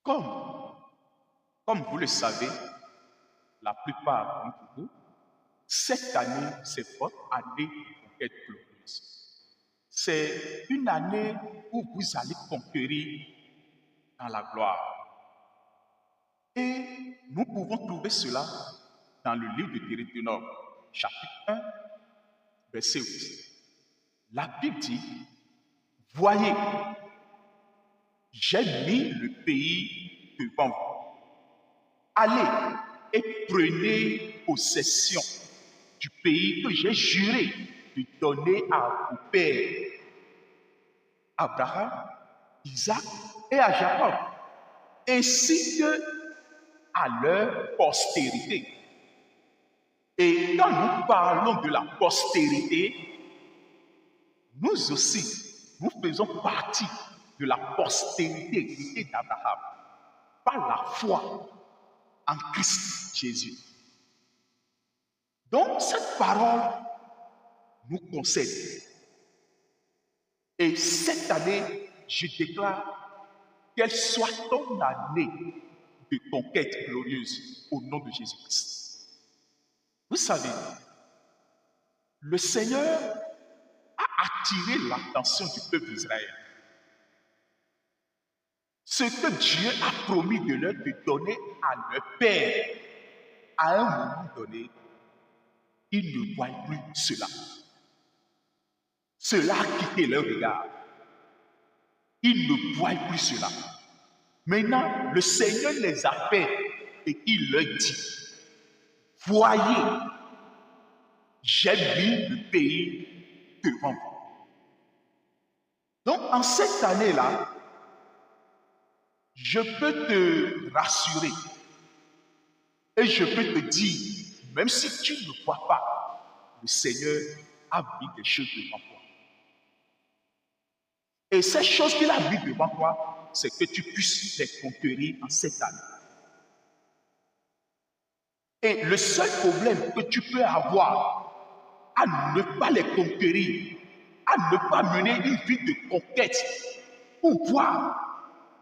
Comme, comme vous le savez, la plupart d'entre vous, cette année, c'est votre année de conquête glorieuse. C'est une année où vous allez conquérir dans la gloire. Et nous pouvons trouver cela dans le livre de Deutéronome, chapitre 1, verset 8. La Bible dit, voyez, j'ai mis le pays devant vous. Allez et prenez possession du pays que j'ai juré de donner à vos pères, Abraham, Isaac et à Jacob, ainsi que à leur postérité. Et quand nous parlons de la postérité, nous aussi, nous faisons partie de la postérité d'Abraham par la foi en Christ Jésus. Donc, cette parole nous concerne. Et cette année, je déclare qu'elle soit ton année de conquête glorieuse au nom de Jésus-Christ. Vous savez, le Seigneur a attiré l'attention du peuple d'Israël. Ce que Dieu a promis de leur donner à leur père, à un moment donné, ils ne voient plus cela. Cela a quitté leur regard. Ils ne voient plus cela. Maintenant, le Seigneur les appelle et il leur dit, voyez, j'ai mis le pays devant vous. Donc, en cette année-là, je peux te rassurer et je peux te dire, même si tu ne vois pas, le Seigneur a mis des choses devant toi. Et ces choses qu'il a mis devant toi, c'est que tu puisses les conquérir en cette année. Et le seul problème que tu peux avoir à ne pas les conquérir, à ne pas mener une vie de conquête, pour voir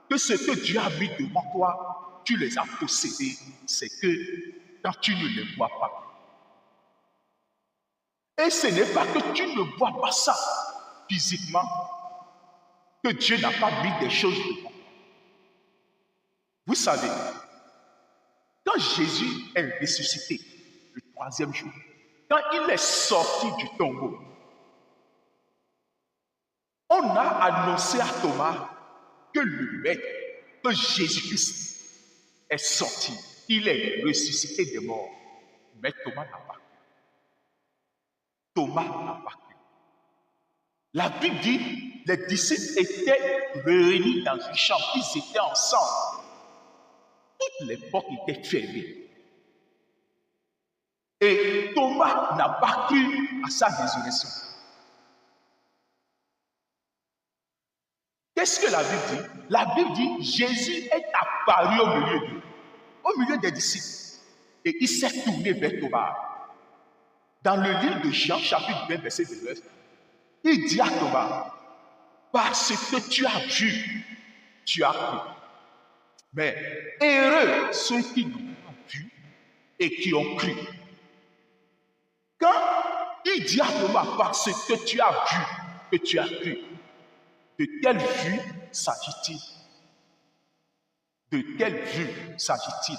que ce que Dieu a mis devant toi, tu les as possédés, c'est que quand tu ne les vois pas. Et ce n'est pas que tu ne vois pas ça physiquement, que Dieu n'a pas mis des choses devant toi. Vous savez, quand Jésus est ressuscité le troisième jour, quand il est sorti du tombeau, on a annoncé à Thomas que le Maître, que Jésus-Christ est sorti. Il est ressuscité des morts. Mais Thomas n'a pas cru. Thomas n'a pas cru. La Bible dit, les disciples étaient réunis dans une chambre. Ils étaient ensemble. Toutes les portes étaient fermées. Et Thomas n'a pas cru à sa résurrection. Qu'est-ce que la Bible dit? La Bible dit, Jésus est apparu au milieu des disciples. Et il s'est tourné vers Thomas. Dans le livre de Jean, chapitre 20, verset 19, il dit à Thomas, parce que tu as vu, tu as cru. Mais heureux ceux qui n'ont pas vu et qui ont cru. Quand il dit à Thomas, parce que tu as vu et tu as cru, de quelle vue s'agit-il? De quelle vue s'agit-il?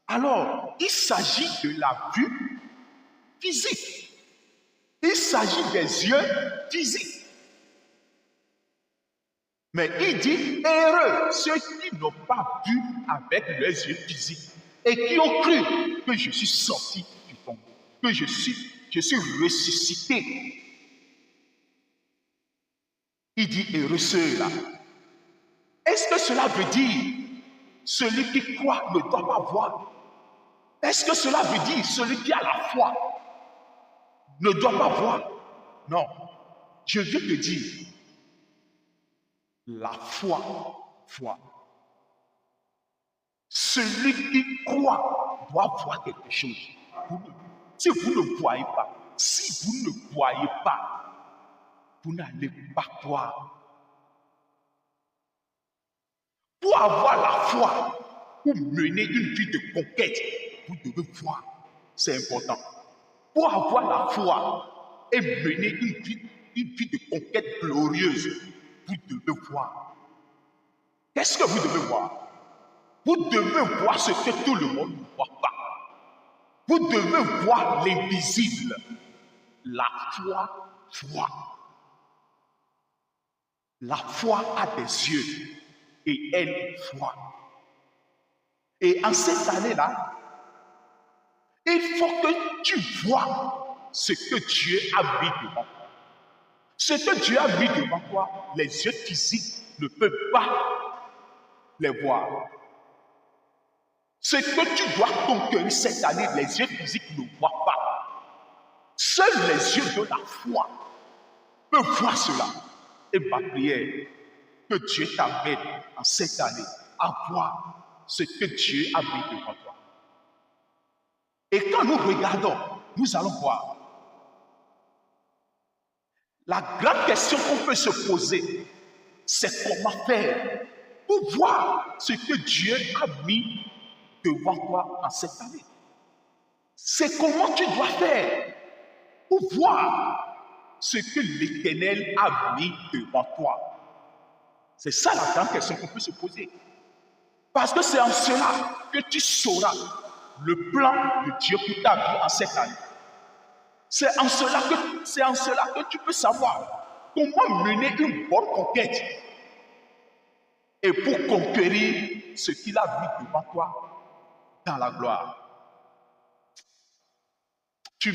Alors, il s'agit de la vue physique. Il s'agit des yeux physiques. Mais il dit, heureux ceux qui n'ont pas vu avec leurs yeux physiques et qui ont cru que je suis sorti du tombeau, que je suis ressuscité. Il dit, heureux ceux-là. Est-ce que cela veut dire celui qui croit ne doit pas voir? Est-ce que cela veut dire celui qui a la foi ne doit pas voir? Non. Je veux te dire, la foi. Celui qui croit doit voir quelque chose. Si vous ne voyez pas, vous n'allez pas croire. Pour Pour avoir la foi, pour mener une vie de conquête, vous devez voir. C'est important. Pour avoir la foi et mener une vie de conquête glorieuse, vous devez voir. Qu'est-ce que vous devez voir? Vous devez voir ce que tout le monde ne voit pas. Vous devez voir l'invisible. La foi voit. La foi a des yeux et elle voit. Et en cette année-là, il faut que tu vois ce que Dieu a mis devant toi. Ce que Dieu a mis devant toi, les yeux physiques ne peuvent pas les voir. Ce que tu dois conquérir cette année, les yeux physiques ne voient pas. Seuls les yeux de la foi peuvent voir cela. Et ma prière, que Dieu t'amène en cette année à voir ce que Dieu a mis devant toi. Et quand nous regardons, nous allons voir. La grande question qu'on peut se poser, c'est comment faire pour voir ce que Dieu a mis devant toi en cette année. C'est comment tu dois faire pour voir ce que l'Éternel a mis devant toi. C'est ça la grande question qu'on peut se poser. Parce que c'est en cela que tu sauras le plan de Dieu pour ta vie en cette année. C'est en cela que tu peux savoir comment mener une bonne conquête. Et pour conquérir ce qu'il a mis devant toi dans la gloire. Tu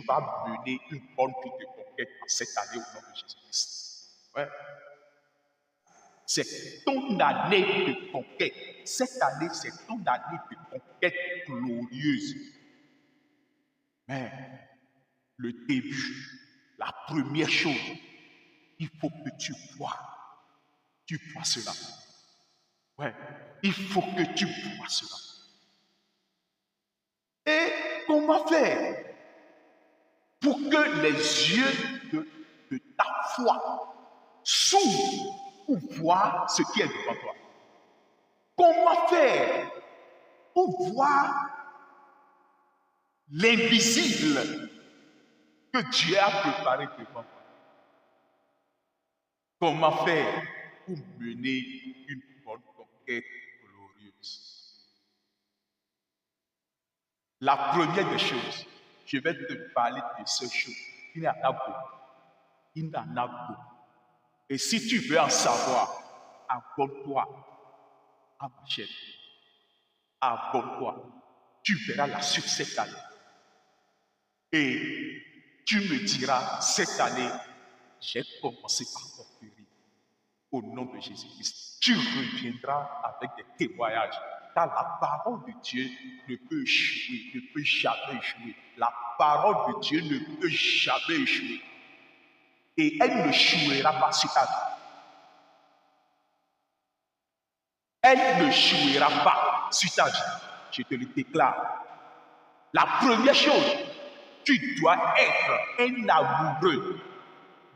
vas mener une bonne vie de conquête en cette année au nom de Jésus-Christ. Ouais. C'est ton année de conquête. Cette année, c'est ton année de conquête glorieuse. Mais le début, la première chose, il faut que tu vois. Tu vois cela. Ouais, il faut que tu vois cela. Et comment faire pour que les yeux de ta foi s'ouvrent pour voir ce qui est devant toi? Comment faire pour voir l'invisible que Dieu a préparé devant toi? Comment faire pour mener une bonne conquête glorieuse? La première des choses, je vais te parler de ces choses. Il y en a beaucoup. Il y en a beaucoup. Et si tu veux en savoir, abonne-toi à ma chaîne. Abonne-toi. Tu verras la suite cette année. Et tu me diras, cette année, j'ai commencé par conquérir. Au nom de Jésus-Christ, tu reviendras avec des témoignages. Car la parole de Dieu ne peut échouer, ne peut jamais échouer. La parole de Dieu ne peut jamais échouer. Et elle ne échouera pas sur ta vie. Elle ne échouera pas sur ta vie. Je te le déclare. La première chose, tu dois être un amoureux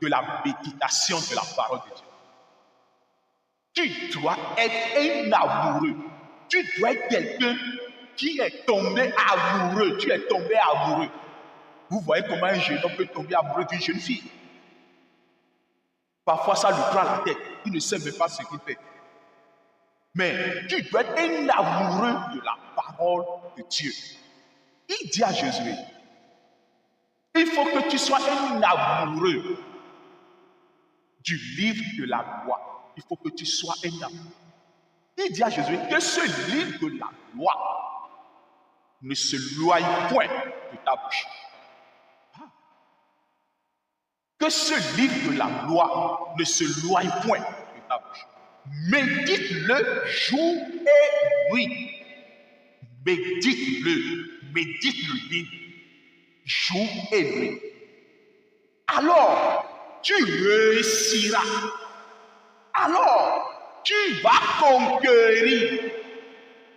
de la méditation de la parole de Dieu. Tu dois être un amoureux. Tu dois être quelqu'un qui est tombé amoureux. Tu es tombé amoureux. Vous voyez comment un jeune homme peut tomber amoureux d'une jeune fille. Parfois, ça lui prend la tête. Il ne sait même pas ce qu'il fait. Mais tu dois être un amoureux de la parole de Dieu. Il dit à Josué, il faut que tu sois un amoureux du livre de la loi. Il faut que tu sois un amoureux. Il dit à Josué que ce livre de la loi ne se loie point de ta bouche. Que ce livre de la loi ne se loie point de ta bouche. Médite-le jour et nuit. Médite le livre jour et nuit. Alors, tu réussiras. Alors, tu vas conquérir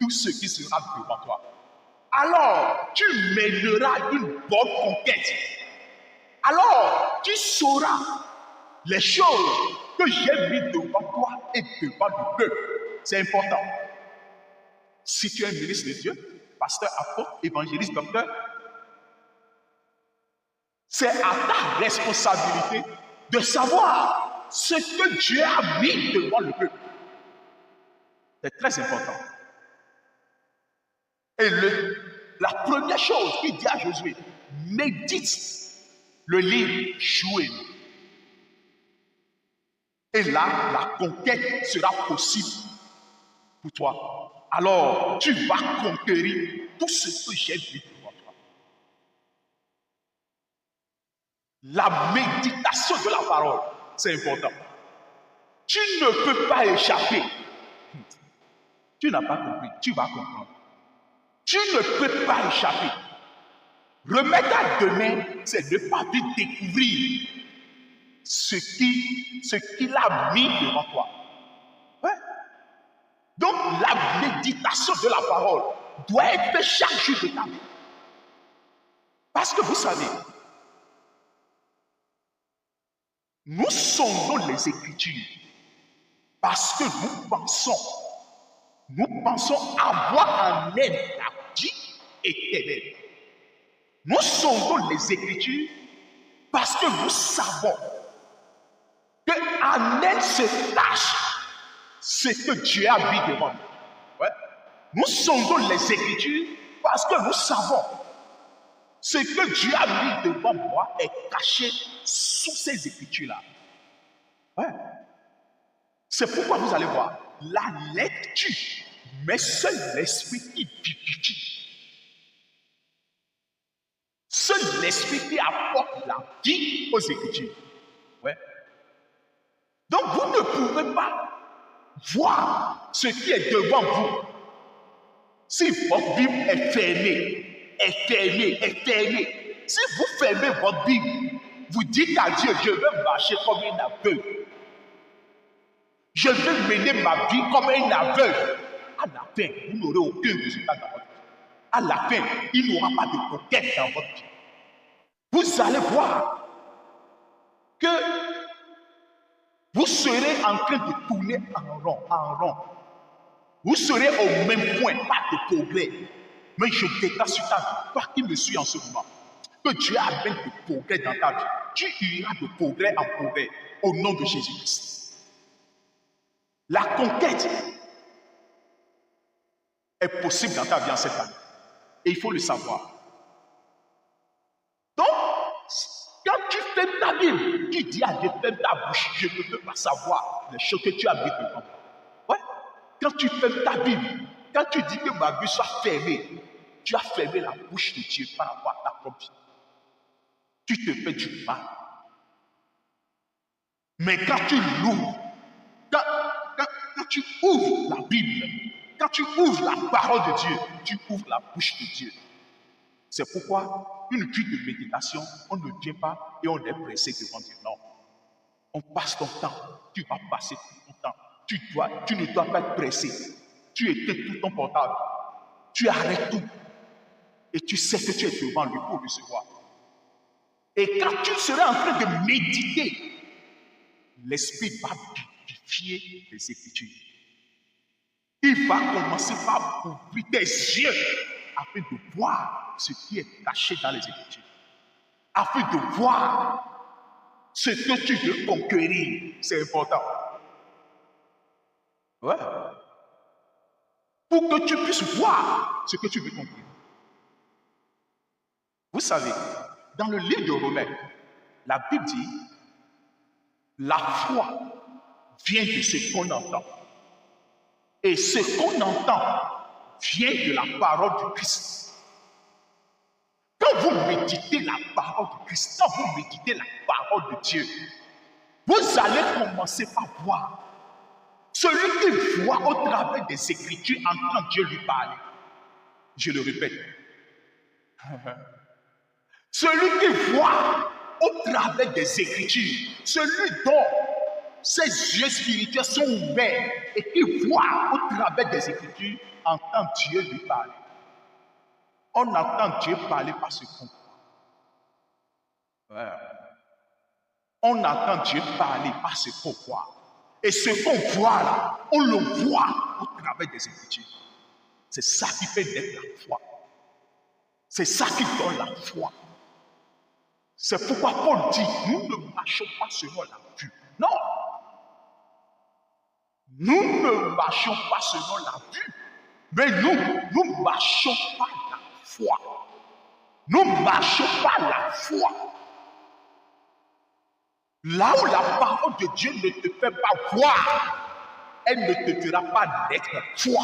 tout ce qui sera devant toi. Alors, tu mèneras une bonne conquête. Alors, tu sauras les choses que j'ai mises devant toi et devant le peuple. C'est important. Si tu es un ministre de Dieu, pasteur, apôtre, évangéliste, docteur, c'est à ta responsabilité de savoir ce que Dieu a mis devant le peuple. C'est très important. Et la première chose qu'il dit à Josué, médite le livre Joël. Et là, la conquête sera possible pour toi. Alors, tu vas conquérir tout ce que j'ai dit devant toi. La méditation de la parole, c'est important. Tu ne peux pas échapper. Tu n'as pas compris, tu vas comprendre. Tu ne peux pas échapper. Remettre à demain, c'est ne pas vite découvrir ce qu'il a mis devant toi. Ouais. Donc, la méditation de la parole doit être faite chaque jour de ta vie. Parce que vous savez, nous sondons les Écritures parce que nous pensons avoir un énergie éternelle. Nous sondons les Écritures parce que nous savons qu'en elle se cache ce que Dieu a mis devant nous. Ouais. Nous sondons les Écritures parce que nous savons ce que Dieu a mis devant moi est caché sous ces Écritures-là. Ouais. C'est pourquoi vous allez voir, la lecture, mais seul l'esprit qui vivifie. Seul l'esprit qui apporte la vie aux Écritures. Ouais. Donc vous ne pouvez pas voir ce qui est devant vous. Si votre Bible est fermée, si vous fermez votre Bible, vous dites à Dieu, je veux marcher comme un aveugle. Je veux mener ma vie comme un aveugle. À la fin, vous n'aurez aucun résultat dans votre vie. À la fin, il n'y aura pas de conquête dans votre vie. Vous allez voir que vous serez en train de tourner en rond. Vous serez au même point, pas de progrès. Mais je déclare sur ta vie, toi qui me suis en ce moment, que Dieu amène de progrès dans ta vie. Tu iras de progrès en progrès au nom de Jésus-Christ. La conquête est possible dans ta vie en cette année. Et il faut le savoir. Donc, quand tu fermes ta Bible, tu dis à Dieu, ferme ta bouche, je ne peux pas savoir les choses que tu as mis devant moi. Ouais. Quand tu fermes ta Bible, quand tu dis que ma Bible soit fermée, tu as fermé la bouche de Dieu par rapport à ta propre vie. Tu te fais du mal. Mais quand tu l'ouvres, quand tu ouvres la Bible, quand tu ouvres la parole de Dieu, tu ouvres la bouche de Dieu. C'est pourquoi une vie de méditation, on ne vient pas et on est pressé devant Dieu. Non. On passe ton temps. Tu vas passer tout ton temps. Tu ne dois pas être pressé. Tu éteins tout ton portable. Tu arrêtes tout. Et tu sais que tu es devant lui pour recevoir. Et quand tu seras en train de méditer, l'esprit va vivifier les Écritures. Il va commencer par ouvrir tes yeux afin de voir ce qui est caché dans les Écritures. Afin de voir ce que tu veux conquérir. C'est important. Ouais. Pour que tu puisses voir ce que tu veux conquérir. Vous savez, dans le livre de Romains, la Bible dit, la foi vient de ce qu'on entend. Et ce qu'on entend vient de la parole du Christ. Quand vous méditez la parole du Christ, quand vous méditez la parole de Dieu, vous allez commencer par voir. Celui qui voit au travers des Écritures entend Dieu lui parler. Je le répète. Celui qui voit au travers des Écritures, celui dont ses yeux spirituels sont ouverts et qui voit au travers des Écritures, entend Dieu lui parler. On entend Dieu parler par ce qu'on voit. Ouais. On entend Dieu parler par ce qu'on voit. Et ce qu'on voit là, on le voit au travers des Écritures. C'est ça qui fait naître la foi. C'est ça qui donne la foi. C'est pourquoi Paul dit, nous ne marchons pas selon la vue. Non. Nous ne marchons pas selon la vue. Mais nous marchons par la foi. Nous marchons par la foi. Là où la parole de Dieu ne te fait pas voir, elle ne te fera pas naître foi.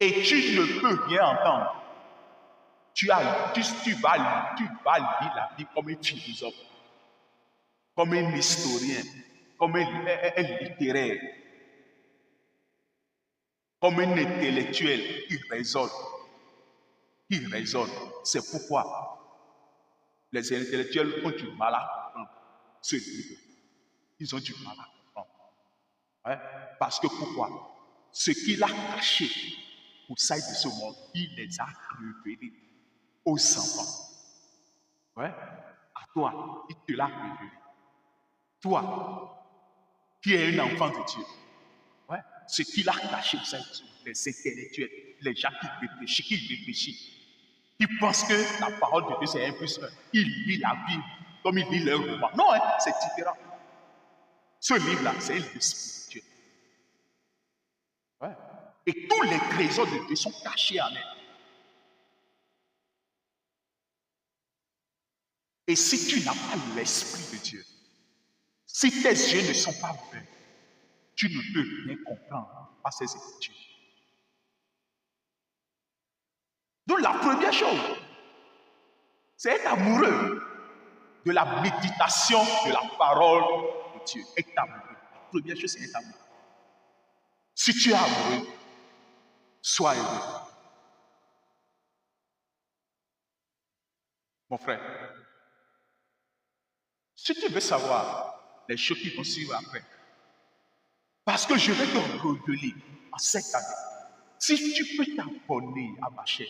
Et tu ne peux rien entendre. Tu vas lire la Bible comme un philosophe, comme un historien, comme un littéraire, comme un intellectuel qui raisonne. C'est pourquoi les intellectuels ont du mal à comprendre ce livre. Ils ont du mal à comprendre. Ouais? Parce que pourquoi? Ce qu'il a caché aux sailles de ce monde, il les a révélés aux enfants. Ouais? À toi, il te l'a révélé. Toi, qui es un enfant de Dieu. Ouais? Ce qu'il a caché aux sailles de ce monde, les intellectuels, les gens qui réfléchissent, qui pensent que la parole de Dieu c'est 1 plus 1. Ils lisent la Bible comme ils lisent leur roman. Non, hein, c'est différent. Ce livre-là, c'est un livre spirituel. Ouais. Et tous les trésors de Dieu sont cachés en elle. Et si tu n'as pas l'esprit de Dieu, si tes yeux ne sont pas ouverts, tu ne peux rien comprendre par ces écritures. Donc la première chose, c'est être amoureux de la méditation de la parole de Dieu. Être amoureux. La première chose, c'est être amoureux. Si tu es amoureux, sois heureux. Mon frère, si tu veux savoir les choses qui vont suivre après, parce que je vais te révéler en cette année, si tu peux t'abonner à ma chaîne,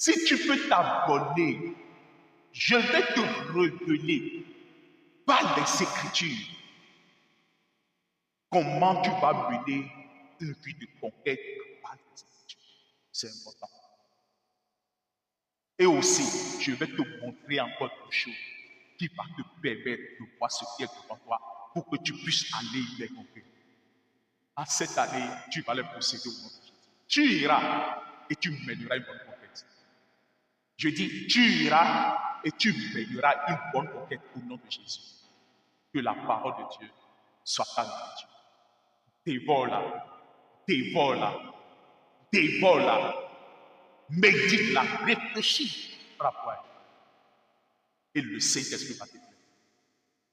si tu peux t'abonner, je vais te révéler par les Écritures comment tu vas mener une vie de conquête par les Écritures. C'est important. Et aussi, je vais te montrer encore une chose qui va te permettre de voir ce qui est devant toi pour que tu puisses aller les conquérir. En cette année, tu vas les posséder au nom de Jésus. Tu iras et tu mèneras une bonne conquête. Je dis, tu iras et tu mèneras une bonne conquête au nom de Jésus. Que la parole de Dieu soit ta nourriture. Dévore-la, dévore-la, dévore-la. Médite-la, réfléchis par rapport à elle. Et le Saint-Esprit va te faire.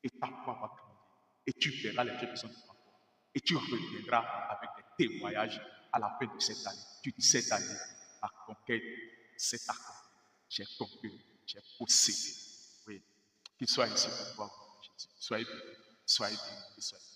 Et ta foi va grandir. Et tu verras les choses qui sont devant toi. Et tu reviendras avec des témoignages à la fin de cette année. Tu dis cette année, la conquête, c'est accompli. J'ai conquis, j'ai possédé. Oui. Qu'il soit ici pour toi, Jésus. Soyez bénis, soyez bénis, soyez bénis.